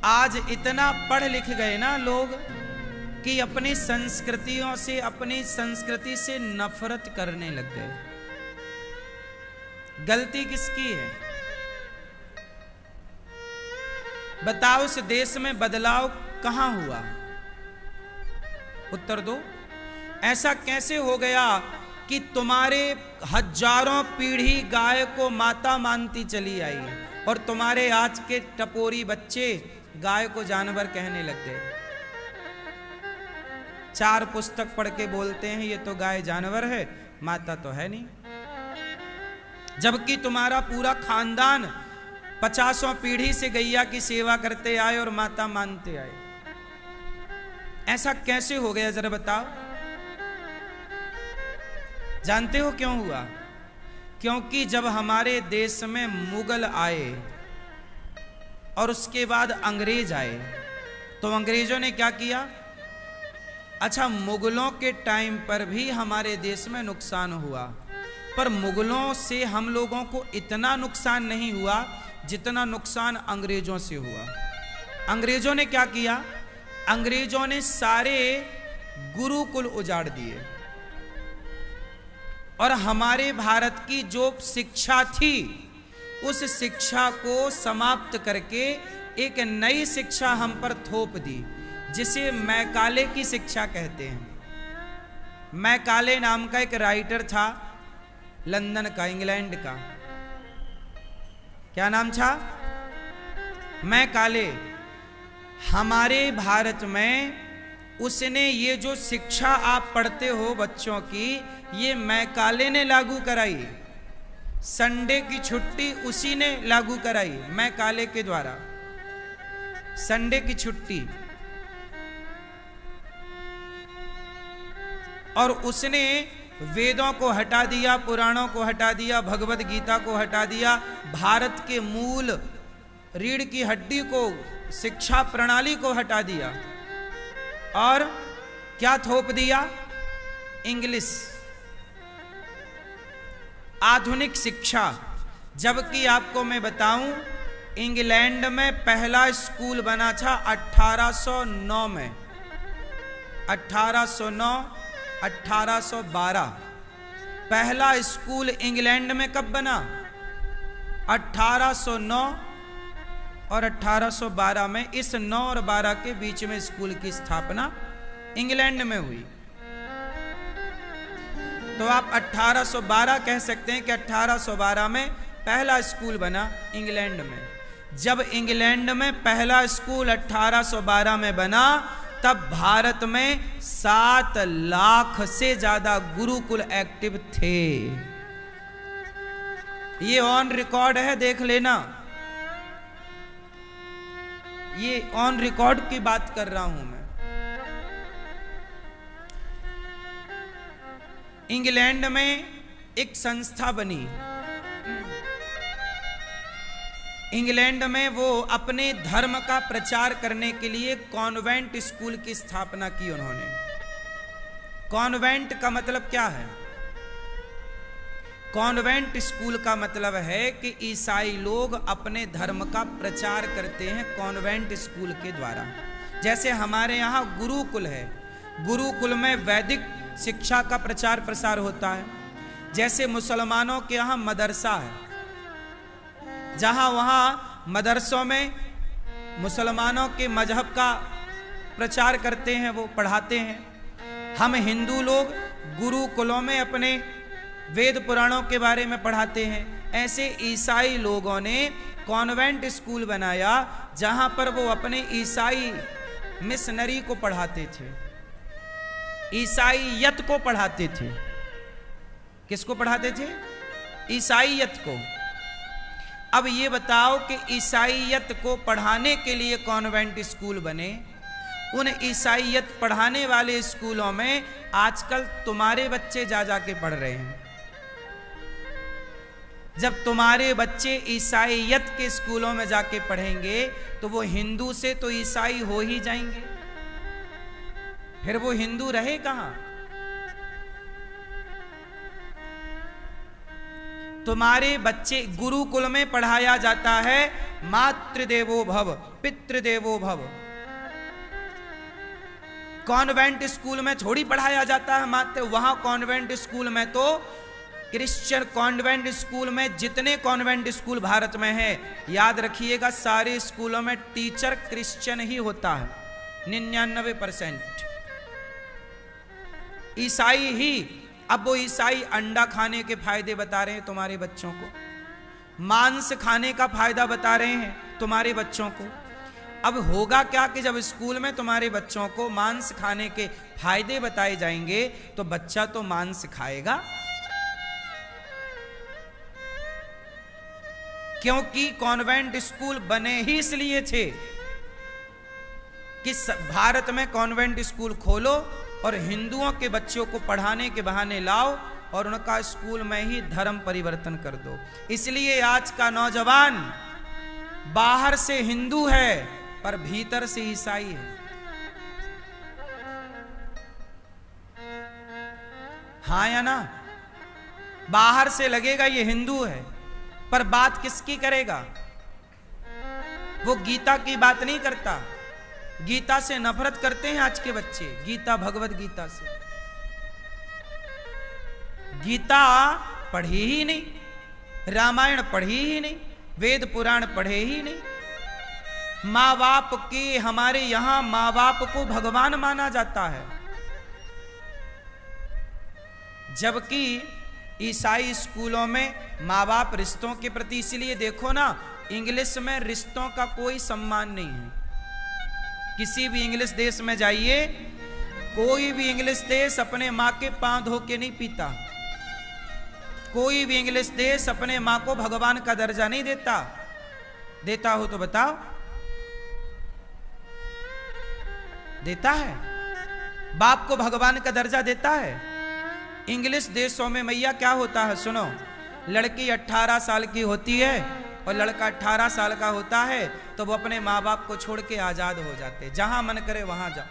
आज इतना पढ़ लिख गए ना लोग कि अपनी संस्कृतियों से, अपनी संस्कृति से नफरत करने लग गए। गलती किसकी है बताओ? इस देश में बदलाव कहां हुआ? उत्तर दो। ऐसा कैसे हो गया कि तुम्हारे हजारों पीढ़ी गाय को माता मानती चली आई और तुम्हारे आज के टपोरी बच्चे गाय को जानवर कहने लग गए? 4 पुस्तक पढ़ के बोलते हैं ये तो गाय जानवर है, माता तो है नहीं। जबकि तुम्हारा पूरा खानदान 50 पीढ़ी से गैया की सेवा करते आए और माता मानते आए। ऐसा कैसे हो गया जरा बताओ? जानते हो क्यों हुआ? क्योंकि जब हमारे देश में मुगल आए और उसके बाद अंग्रेज आए तो अंग्रेजों ने क्या किया? अच्छा, मुगलों के टाइम पर भी हमारे देश में नुकसान हुआ, पर मुगलों से हम लोगों को इतना नुकसान नहीं हुआ जितना नुकसान अंग्रेजों से हुआ। अंग्रेजों ने क्या किया? अंग्रेजों ने सारे गुरुकुल उजाड़ दिए और हमारे भारत की जो शिक्षा थी उस शिक्षा को समाप्त करके एक नई शिक्षा हम पर थोप दी, जिसे मैकाले की शिक्षा कहते हैं। मैकाले नाम का एक राइटर था, लंदन का, इंग्लैंड का। क्या नाम था? मैकाले। हमारे भारत में उसने ये जो शिक्षा आप पढ़ते हो बच्चों की, ये मैकाले ने लागू कराई। संडे की छुट्टी उसी ने लागू कराई, मैकाले के द्वारा। संडे की छुट्टी। और उसने वेदों को हटा दिया, पुराणों को हटा दिया, भगवत गीता को हटा दिया, भारत के मूल रीढ़ की हड्डी को, शिक्षा प्रणाली को हटा दिया और क्या थोप दिया? इंग्लिश, आधुनिक शिक्षा। जबकि आपको मैं बताऊं, इंग्लैंड में पहला स्कूल बना था 1809 में। 1809, 1812 पहला स्कूल इंग्लैंड में कब बना? 1809 और 1812 में। इस 9 और 12 के बीच में स्कूल की स्थापना इंग्लैंड में हुई। तो आप 1812 कह सकते हैं कि 1812 में पहला स्कूल बना इंग्लैंड में। जब इंग्लैंड में पहला स्कूल 1812 में बना, तब भारत में 7 लाख से ज्यादा गुरुकुल एक्टिव थे। ये ऑन रिकॉर्ड है, देख लेना। ये ऑन रिकॉर्ड की बात कर रहा हूं मैं। इंग्लैंड में एक संस्था बनी। इंग्लैंड में वो अपने धर्म का प्रचार करने के लिए कॉन्वेंट स्कूल की स्थापना की उन्होंने। कॉन्वेंट का मतलब क्या है? कॉन्वेंट स्कूल का मतलब है कि ईसाई लोग अपने धर्म का प्रचार करते हैं कॉन्वेंट स्कूल के द्वारा। जैसे हमारे यहाँ गुरुकुल है, गुरुकुल में वैदिक शिक्षा का प्रचार प्रसार होता है। जैसे मुसलमानों के यहाँ मदरसा है, जहां वहां मदरसों में मुसलमानों के मजहब का प्रचार करते हैं, वो पढ़ाते हैं। हम हिंदू लोग गुरुकुलों में अपने वेद पुराणों के बारे में पढ़ाते हैं। ऐसे ईसाई लोगों ने कॉन्वेंट स्कूल बनाया जहां पर वो अपने ईसाई मिशनरी को पढ़ाते थे, ईसाईयत को पढ़ाते थे। किसको पढ़ाते थे? ईसाईयत को। अब ये बताओ कि ईसाईयत को पढ़ाने के लिए कॉन्वेंट स्कूल बने। उन ईसाईयत पढ़ाने वाले स्कूलों में आजकल तुम्हारे बच्चे जा जाके पढ़ रहे हैं। जब तुम्हारे बच्चे ईसाईयत के स्कूलों में जाके पढ़ेंगे तो वो हिंदू से तो ईसाई हो ही जाएंगे, फिर वो हिंदू रहे कहां? तुम्हारे बच्चे गुरुकुल में पढ़ाया जाता है मातृदेवो भव, पितृदेवो भव। कॉन्वेंट स्कूल में थोड़ी पढ़ाया जाता है मातृ, वहां कॉन्वेंट स्कूल में तो क्रिश्चियन कॉन्वेंट स्कूल में, जितने कॉन्वेंट स्कूल भारत में है, याद रखिएगा सारे स्कूलों में टीचर क्रिश्चियन ही होता है, 99%। ईसाई ही। अब वो ईसाई अंडा खाने के फायदे बता रहे हैं तुम्हारे बच्चों को, मांस खाने का फायदा बता रहे हैं तुम्हारे बच्चों को। अब होगा क्या कि जब स्कूल में तुम्हारे बच्चों को मांस खाने के फायदे बताए जाएंगे तो बच्चा तो मांस खाएगा, क्योंकि कॉन्वेंट स्कूल बने ही इसलिए थे कि भारत में कॉन्वेंट स्कूल खोलो और हिंदुओं के बच्चों को पढ़ाने के बहाने लाओ और उनका स्कूल में ही धर्म परिवर्तन कर दो। इसलिए आज का नौजवान बाहर से हिंदू है पर भीतर से ईसाई है। हाँ या ना? बाहर से लगेगा ये हिंदू है पर बात किसकी करेगा? वो गीता की बात नहीं करता। गीता से नफरत करते हैं आज के बच्चे, गीता भगवत गीता से। गीता पढ़ी ही नहीं, रामायण पढ़ी ही नहीं, वेद पुराण पढ़े ही नहीं। माँ बाप के, हमारे यहां माँ बाप को भगवान माना जाता है, जबकि ईसाई स्कूलों में माँ बाप रिश्तों के प्रति, इसलिए देखो ना इंग्लिश में रिश्तों का कोई सम्मान नहीं है। किसी भी इंग्लिश देश में जाइए, कोई भी इंग्लिश देश अपने माँ के पांव धो के नहीं पीता। कोई भी इंग्लिश देश अपने माँ को भगवान का दर्जा नहीं देता। देता हो तो बताओ, देता है? बाप को भगवान का दर्जा देता है? इंग्लिश देशों में मैया क्या होता है सुनो, लड़की 18 साल की होती है और लड़का 18 साल का होता है तो वो अपने माँ बाप को छोड़ के आजाद हो जाते, जहां मन करे वहां जाओ।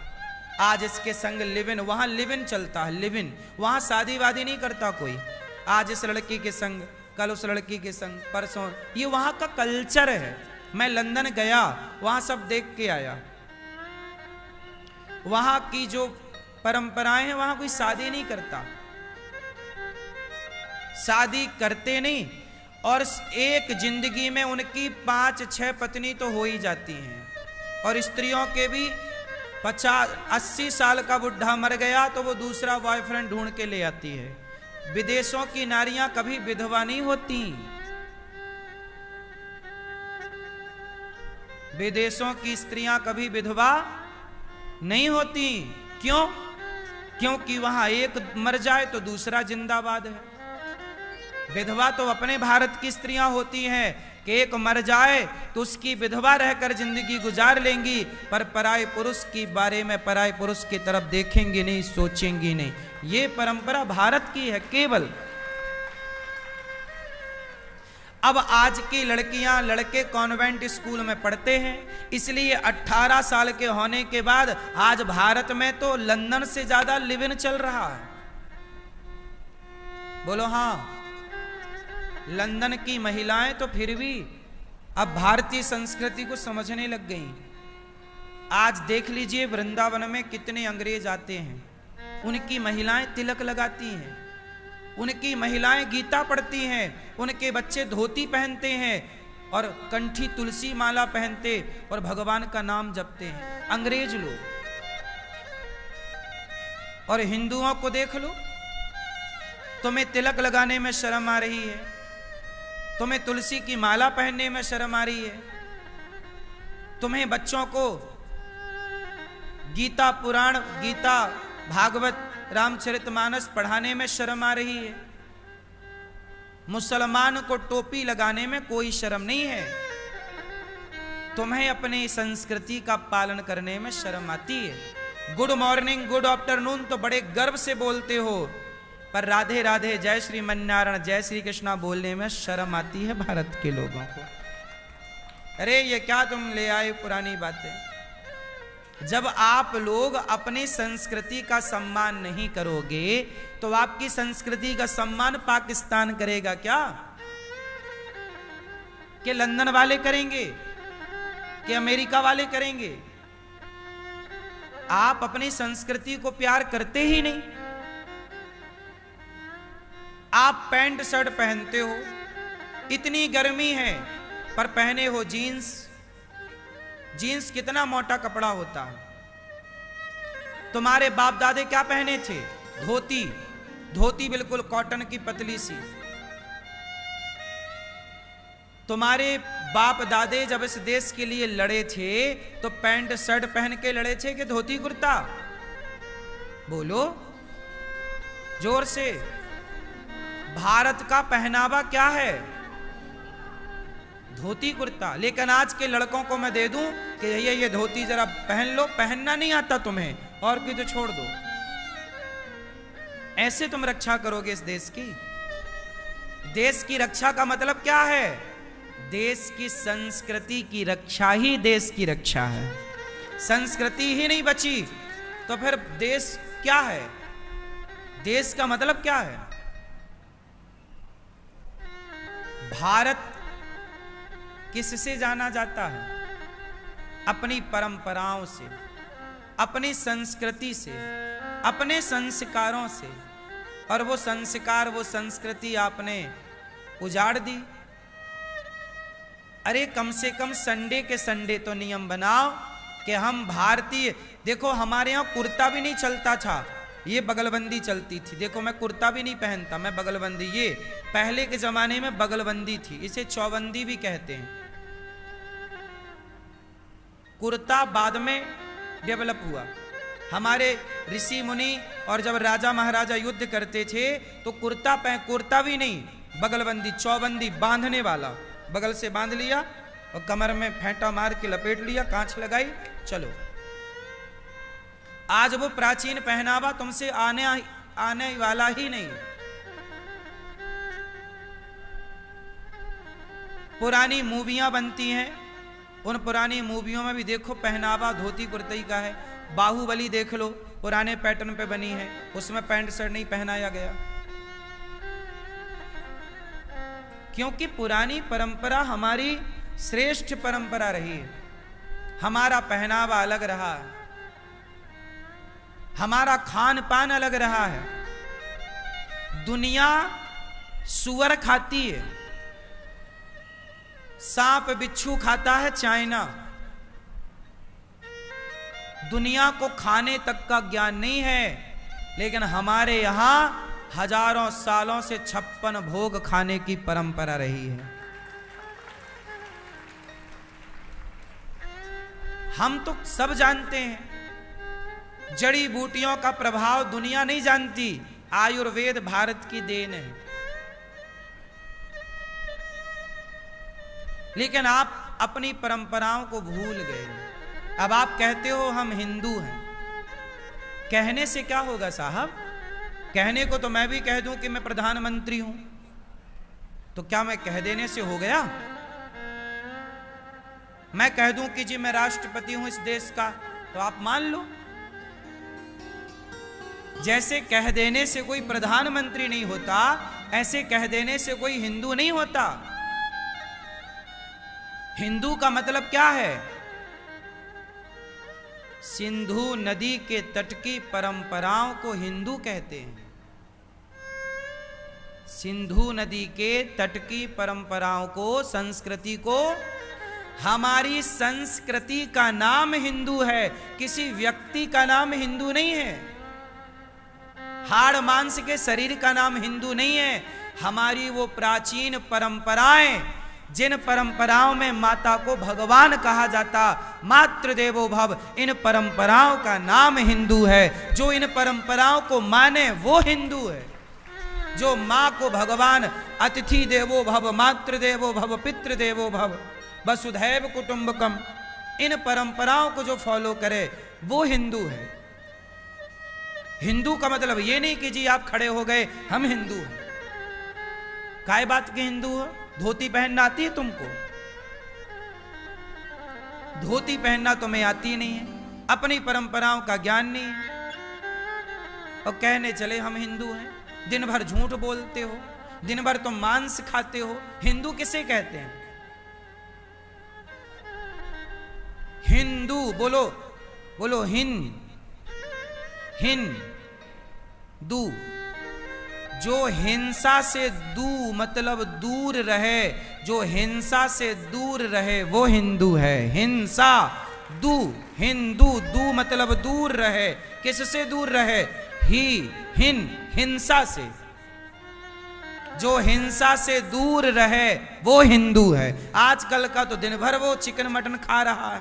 आज इसके संग लिव इन, वहां लिव इन चलता है, लिव इन। वहां शादी वादी नहीं करता कोई। आज इस लड़की के संग, कल उस लड़की के संग, परसों, ये वहां का कल्चर है। मैं लंदन गया, वहां सब देख के आया। वहां की जो परंपराएं हैं, वहां कोई शादी नहीं करता, शादी करते नहीं, और एक जिंदगी में उनकी 5-6 पत्नी तो हो ही जाती हैं। और स्त्रियों के भी 50-80 साल का बुढ़ा मर गया तो वो दूसरा बॉयफ्रेंड ढूंढ के ले आती है। विदेशों की नारियां कभी विधवा नहीं होती। विदेशों की स्त्रियां कभी विधवा नहीं होती। क्यों? क्योंकि वहां एक मर जाए तो दूसरा जिंदाबाद है। विधवा तो अपने भारत की स्त्रियां होती हैं कि एक मर जाए तो उसकी विधवा रहकर जिंदगी गुजार लेंगी, पर पराये पुरुष के बारे में, पराये पुरुष की तरफ देखेंगी नहीं, सोचेंगी नहीं। ये परंपरा भारत की है केवल। अब आज की लड़कियां लड़के कॉन्वेंट स्कूल में पढ़ते हैं, इसलिए 18 साल के होने के बाद आज भारत में तो लंदन से ज्यादा लिव इन चल रहा है। बोलो हाँ। लंदन की महिलाएं तो फिर भी अब भारतीय संस्कृति को समझने लग गई। आज देख लीजिए वृंदावन में कितने अंग्रेज आते हैं, उनकी महिलाएं तिलक लगाती हैं, उनकी महिलाएं गीता पढ़ती हैं, उनके बच्चे धोती पहनते हैं और कंठी तुलसी माला पहनते और भगवान का नाम जपते हैं, अंग्रेज लोग। और हिंदुओं को देख लो, तुम्हें तिलक लगाने में शर्म आ रही है, तुम्हें तुलसी की माला पहनने में शर्म आ रही है, तुम्हें बच्चों को गीता पुराण, गीता भागवत, रामचरितमानस पढ़ाने में शर्म आ रही है। मुसलमान को टोपी लगाने में कोई शर्म नहीं है। तुम्हें अपनी संस्कृति का पालन करने में शर्म आती है। गुड मॉर्निंग, गुड आफ्टरनून तो बड़े गर्व से बोलते हो, पर राधे राधे, जय श्री मन्नारायण, जय श्री कृष्णा बोलने में शर्म आती है भारत के लोगों को। अरे ये क्या तुम ले आए पुरानी बातें। जब आप लोग अपनी संस्कृति का सम्मान नहीं करोगे तो आपकी संस्कृति का सम्मान पाकिस्तान करेगा क्या? कि लंदन वाले करेंगे कि अमेरिका वाले करेंगे? आप अपनी संस्कृति को प्यार करते ही नहीं। आप पैंट शर्ट पहनते हो, इतनी गर्मी है पर पहने हो जीन्स। जीन्स कितना मोटा कपड़ा होता है। तुम्हारे बाप दादे क्या पहने थे? धोती। धोती बिल्कुल कॉटन की पतली सी। तुम्हारे बाप दादे जब इस देश के लिए लड़े थे तो पैंट शर्ट पहन के लड़े थे कि धोती कुर्ता? बोलो जोर से। भारत का पहनावा क्या है? धोती कुर्ता। लेकिन आज के लड़कों को मैं दे दूं कि ये धोती जरा पहन लो, पहनना नहीं आता तुम्हें और क्यों तो छोड़ दो। ऐसे तुम रक्षा करोगे इस देश की? देश की रक्षा का मतलब क्या है? देश की संस्कृति की रक्षा ही देश की रक्षा है। संस्कृति ही नहीं बची तो फिर देश क्या है? देश का मतलब क्या है? भारत किससे जाना जाता है? अपनी परंपराओं से, अपनी संस्कृति से, अपने संस्कारों से। और वो संस्कार, वो संस्कृति आपने उजाड़ दी। अरे कम से कम संडे के संडे तो नियम बनाओ कि हम भारतीय। देखो हमारे यहां कुर्ता भी नहीं चलता था, ये बगलबंदी चलती थी। देखो मैं कुर्ता भी नहीं पहनता, मैं बगलबंदी। ये पहले के जमाने में बगलबंदी थी, इसे चौबंदी भी कहते हैं। कुर्ता बाद में डेवलप हुआ। हमारे ऋषि मुनि और जब राजा महाराजा युद्ध करते थे तो कुर्ता भी नहीं, बगलबंदी, चौबंदी, बांधने वाला। बगल से बांध लिया और कमर में फेंटा मार के लपेट लिया, कांच लगाई, चलो। आज वो प्राचीन पहनावा तुमसे आने वाला ही नहीं। पुरानी मूवियां बनती हैं, उन पुरानी मूवियों में भी देखो पहनावा धोती कुर्ते का है। बाहुबली देख लो, पुराने पैटर्न पे बनी है, उसमें पैंट शर्ट नहीं पहनाया गया। क्योंकि पुरानी परंपरा हमारी श्रेष्ठ परंपरा रही है। हमारा पहनावा अलग रहा है, हमारा खान पान अलग रहा है। दुनिया सुअर खाती है, सांप बिच्छू खाता है चाइना। दुनिया को खाने तक का ज्ञान नहीं है, लेकिन हमारे यहां हजारों सालों से 56 भोग खाने की परंपरा रही है। हम तो सब जानते हैं, जड़ी बूटियों का प्रभाव दुनिया नहीं जानती। आयुर्वेद भारत की देन है। लेकिन आप अपनी परंपराओं को भूल गए। अब आप कहते हो हम हिंदू हैं। कहने से क्या होगा साहब? कहने को तो मैं भी कह दूं कि मैं प्रधानमंत्री हूं, तो क्या मैं कह देने से हो गया? मैं कह दूं कि जी मैं राष्ट्रपति हूं इस देश का, तो आप मान लो। जैसे कह देने से कोई प्रधानमंत्री नहीं होता, ऐसे कह देने से कोई हिंदू नहीं होता। हिंदू का मतलब क्या है? सिंधु नदी के तट की परंपराओं को हिंदू कहते हैं। सिंधु नदी के तट की परंपराओं को, संस्कृति को, हमारी संस्कृति का नाम हिंदू है, किसी व्यक्ति का नाम हिंदू नहीं है। हाड़ मांस के शरीर का नाम हिंदू नहीं है। हमारी वो प्राचीन परंपराएं, जिन परंपराओं में माता को भगवान कहा जाता, मातृ देवो भव, इन परंपराओं का नाम हिंदू है। जो इन परंपराओं को माने वो हिंदू है। जो मां को भगवान अतिथि देवो भव, मातृ देवो भव, पितृ देवो भव, वसुधैव कुटुंबकम, इन परंपराओं को जो फॉलो करे वो हिंदू है। हिंदू का मतलब ये नहीं कि जी आप खड़े हो गए हम हिंदू हैं। काय बात के हिंदू हो? धोती पहनना आती है तुमको? धोती पहनना तुम्हें आती नहीं है, अपनी परंपराओं का ज्ञान नहीं है, और कहने चले हम हिंदू हैं। दिन भर झूठ बोलते हो, दिन भर तुम मांस खाते हो। हिंदू किसे कहते हैं? हिंदू, बोलो बोलो, दू। जो हिंसा से मतलब दूर रहे, जो हिंसा से दूर रहे वो हिंदू है। हिंसा दू, हिंदू, दू मतलब दूर रहे। किससे दूर रहे? हिंसा से। जो हिंसा से दूर रहे वो हिंदू है। आजकल का तो दिन भर वो चिकन मटन खा रहा है,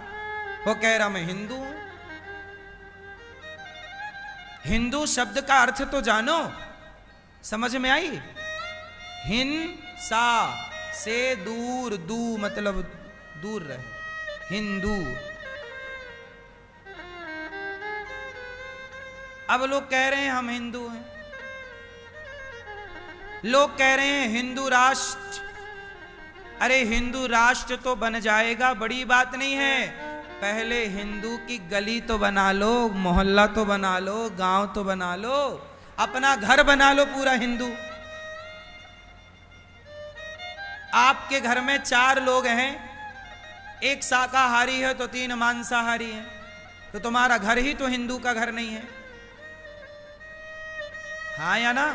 वो कह रहा मैं हिंदू हूं। हिंदू शब्द का अर्थ तो जानो, समझ में आई? हिंसा से दूर, दू मतलब दूर रहे, हिंदू। अब लोग कह रहे हैं हम हिंदू हैं, लोग कह रहे हैं हिंदू राष्ट्र। अरे हिंदू राष्ट्र तो बन जाएगा, बड़ी बात नहीं है। पहले हिंदू की गली तो बना लो, मोहल्ला तो बना लो, गांव तो बना लो, अपना घर बना लो पूरा हिंदू। आपके घर में 4 लोग हैं, एक शाकाहारी है तो 3 मांसाहारी हैं, तो तुम्हारा घर ही तो हिंदू का घर नहीं है। हाँ या ना?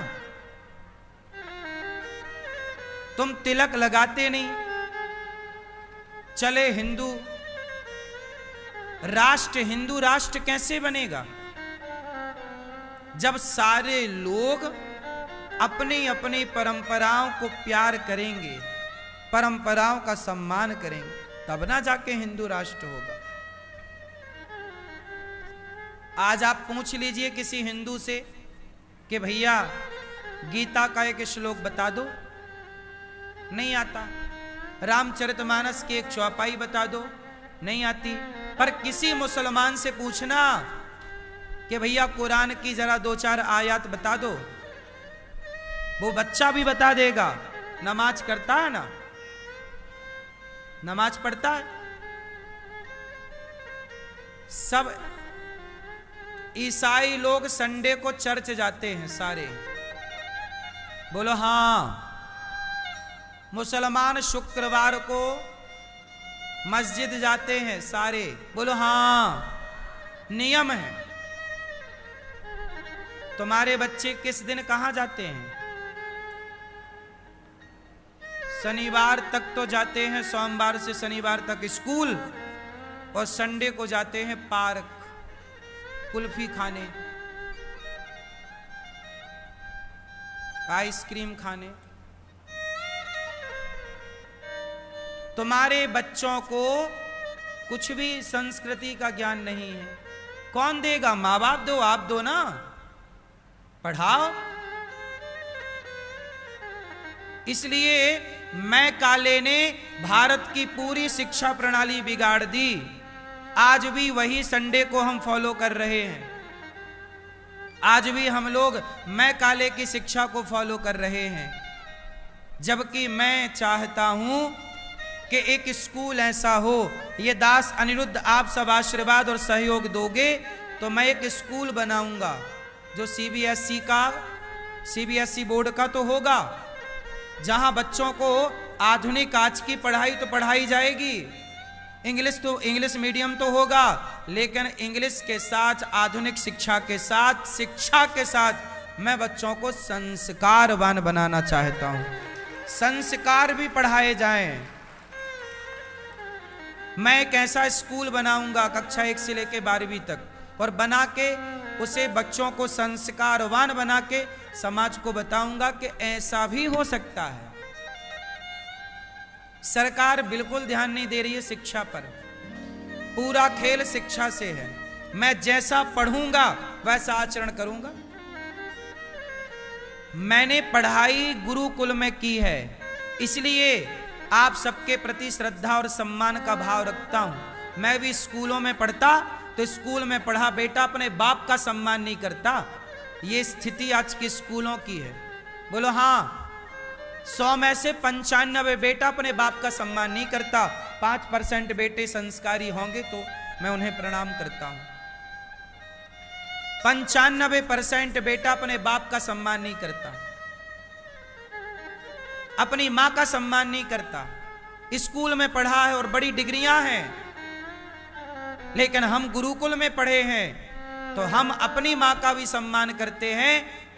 तुम तिलक लगाते नहीं, चले हिंदू राष्ट्र। हिंदू राष्ट्र कैसे बनेगा जब सारे लोग अपनी अपनी परंपराओं को प्यार करेंगे, परंपराओं का सम्मान करेंगे, तब ना जाके हिंदू राष्ट्र होगा। आज आप पूछ लीजिए किसी हिंदू से कि भैया गीता का एक श्लोक बता दो, नहीं आता। रामचरितमानस की एक चौपाई बता दो, नहीं आती। पर किसी मुसलमान से पूछना कि भैया कुरान की जरा 2-4 आयत बता दो, वो बच्चा भी बता देगा। नमाज करता है ना, नमाज पढ़ता है। सब ईसाई लोग संडे को चर्च जाते हैं सारे, बोलो हां। मुसलमान शुक्रवार को मस्जिद जाते हैं सारे, बोलो हां, नियम है। तुम्हारे बच्चे किस दिन कहां जाते हैं? शनिवार तक तो जाते हैं, सोमवार से शनिवार तक स्कूल, और संडे को जाते हैं पार्क कुल्फी खाने, आइसक्रीम खाने। तुम्हारे बच्चों को कुछ भी संस्कृति का ज्ञान नहीं है। कौन देगा? माँ बाप दो, आप दो ना, पढ़ाओ। इसलिए मैं काले ने भारत की पूरी शिक्षा प्रणाली बिगाड़ दी। आज भी वही संडे को हम फॉलो कर रहे हैं, आज भी हम लोग मैं काले की शिक्षा को फॉलो कर रहे हैं। जबकि मैं चाहता हूं कि एक स्कूल ऐसा हो, ये दास अनिरुद्ध आप सब आशीर्वाद और सहयोग दोगे तो मैं एक स्कूल बनाऊंगा जो सीबीएसई बोर्ड का तो होगा, जहां बच्चों को आधुनिक आज की पढ़ाई तो पढ़ाई जाएगी, इंग्लिश मीडियम तो होगा, लेकिन इंग्लिश के साथ आधुनिक शिक्षा के साथ मैं बच्चों को संस्कारवान बनाना चाहता हूं। संस्कार भी पढ़ाए जाएं। मैं एक ऐसा स्कूल बनाऊंगा कक्षा 1 से लेकर 12वीं तक, और बना के उसे बच्चों को संस्कारवान बना के समाज को बताऊंगा कि ऐसा भी हो सकता है। सरकार बिल्कुल ध्यान नहीं दे रही है शिक्षा पर, पूरा खेल शिक्षा से है। मैं जैसा पढ़ूंगा वैसा आचरण करूंगा। मैंने पढ़ाई गुरुकुल में की है, इसलिए आप सबके प्रति श्रद्धा और सम्मान का भाव रखता हूं। मैं भी स्कूलों में पढ़ता तो स्कूल में पढ़ा बेटा अपने बाप का सम्मान नहीं करता। ये स्थिति आज की स्कूलों की है। बोलो हां। 100 में से 95 बेटा अपने बाप का सम्मान नहीं करता। 5% बेटे संस्कारी होंगे तो मैं उन्हें प्रणाम करता हूं। 95% बेटा अपने बाप का सम्मान नहीं करता, अपनी मां का सम्मान नहीं करता। स्कूल में पढ़ा है और बड़ी डिग्रियां हैं, लेकिन हम गुरुकुल में पढ़े हैं तो हम अपनी माँ का भी सम्मान करते हैं,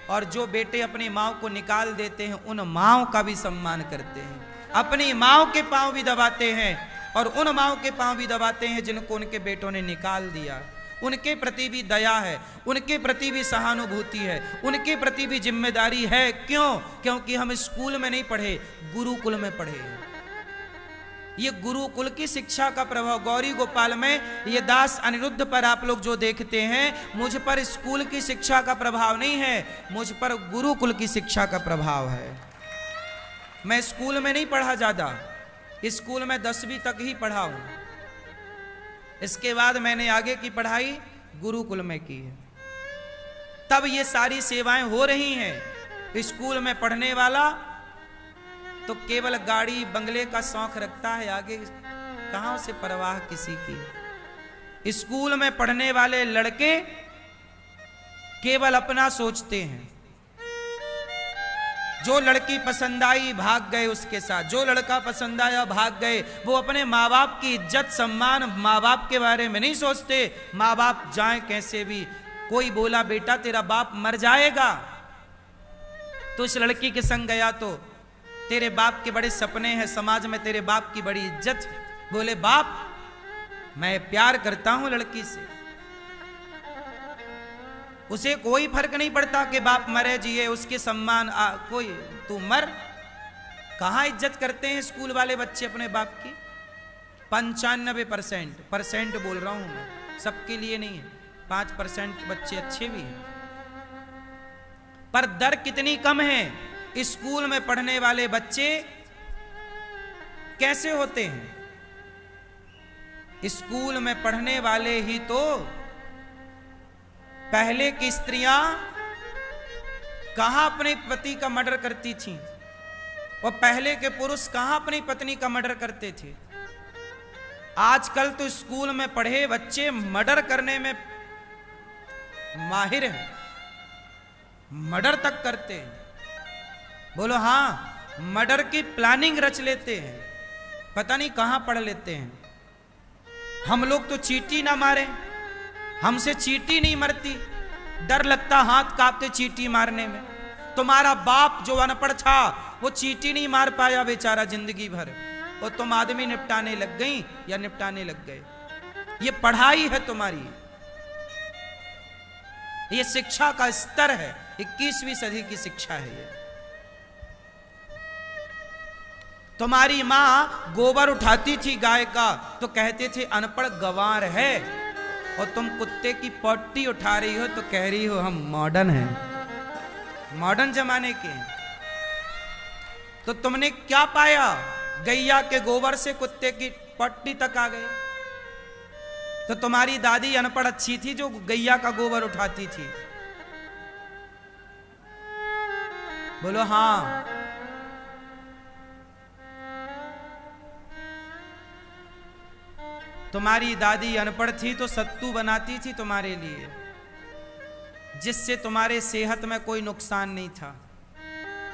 और जो बेटे अपनी माँ को निकाल देते हैं उन माँओं का भी सम्मान करते हैं। अपनी माँ के पांव भी दबाते हैं और उन माँ के पांव भी दबाते हैं जिनको उनके बेटों ने निकाल दिया। उनके प्रति भी दया है, उनके प्रति भी सहानुभूति है, उनके प्रति भी जिम्मेदारी है। क्यों? क्योंकि हम स्कूल में नहीं पढ़े, गुरुकुल में पढ़े। ये गुरुकुल की शिक्षा का प्रभाव। गौरी गोपाल में ये दास अनिरुद्ध पर आप लोग जो देखते हैं, मुझ पर स्कूल की शिक्षा का प्रभाव नहीं है, मुझ पर गुरुकुल की शिक्षा का प्रभाव है। मैं स्कूल में नहीं पढ़ा ज्यादा, स्कूल में 10वीं तक ही पढ़ा हूं। इसके बाद मैंने आगे की पढ़ाई गुरुकुल में की है। तब ये सारी सेवाएं हो रही हैं। स्कूल में पढ़ने वाला तो केवल गाड़ी बंगले का शौक रखता है, आगे कहां से परवाह किसी की। स्कूल में पढ़ने वाले लड़के केवल अपना सोचते हैं। जो लड़की पसंद आई भाग गए उसके साथ, जो लड़का पसंद आया भाग गए। वो अपने माँ बाप की इज्जत सम्मान, माँ बाप के बारे में नहीं सोचते। माँ बाप जाए कैसे भी, कोई बोला बेटा तेरा बाप मर जाएगा, तो इस लड़की के संग गया तो तेरे बाप के बड़े सपने हैं, समाज में तेरे बाप की बड़ी इज्जत। बोले बाप मैं प्यार करता हूं लड़की से, उसे कोई फर्क नहीं पड़ता कि बाप मरे जिए, उसके सम्मान कोई तू मर। कहां इज्जत करते हैं स्कूल वाले बच्चे अपने बाप की? 95% बोल रहा हूं मैं, सबके लिए नहीं है। 5% बच्चे अच्छे भी हैं, पर दर कितनी कम है। स्कूल में पढ़ने वाले बच्चे कैसे होते हैं? स्कूल में पढ़ने वाले ही तो पहले की स्त्रियां कहां अपने पति का मर्डर करती थीं, और पहले के पुरुष कहां अपनी पत्नी का मर्डर करते थे। आजकल तो स्कूल में पढ़े बच्चे मर्डर करने में माहिर हैं, मर्डर तक करते हैं। बोलो हाँ, मर्डर की प्लानिंग रच लेते हैं, पता नहीं कहां पढ़ लेते हैं। हम लोग तो चींटी ना मारे, हमसे चींटी नहीं मरती, डर लगता हाथ कांपते चींटी मारने में। तुम्हारा बाप जो अनपढ़ था वो चींटी नहीं मार पाया बेचारा जिंदगी भर, और तुम आदमी निपटाने लग गई या निपटाने लग गए। ये पढ़ाई है तुम्हारी, ये शिक्षा का स्तर है, 21वीं सदी की शिक्षा है ये। तुम्हारी मां गोबर उठाती थी गाय का तो कहते थे अनपढ़ गंवार है, और तुम कुत्ते की पट्टी उठा रही हो तो कह रही हो हम मॉडर्न हैं, मॉडर्न जमाने के। तो तुमने क्या पाया? गैया के गोबर से कुत्ते की पट्टी तक आ गए। तो तुम्हारी दादी अनपढ़ अच्छी थी जो गैया का गोबर उठाती थी? बोलो हाँ। तुम्हारी दादी अनपढ़ थी तो सत्तू बनाती थी तुम्हारे लिए, जिससे तुम्हारे सेहत में कोई नुकसान नहीं था।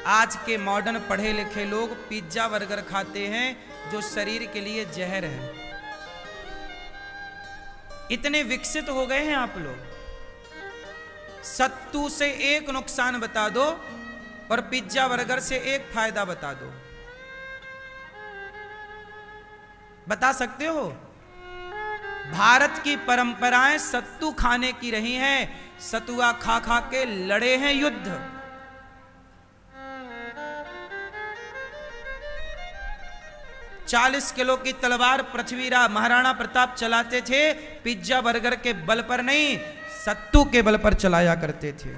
आज के मॉडर्न पढ़े लिखे लोग पिज्जा बर्गर खाते हैं जो शरीर के लिए जहर है। इतने विकसित हो गए हैं आप लोग। सत्तू से एक नुकसान बता दो और पिज्जा बर्गर से एक फायदा बता दो, बता सकते हो? भारत की परंपराएं सत्तू खाने की रही हैं, सतुआ खा खा के लड़े हैं युद्ध। चालीस किलो की तलवार पृथ्वीराज महाराणा प्रताप चलाते थे, पिज्जा बर्गर के बल पर नहीं, सत्तू के बल पर चलाया करते थे।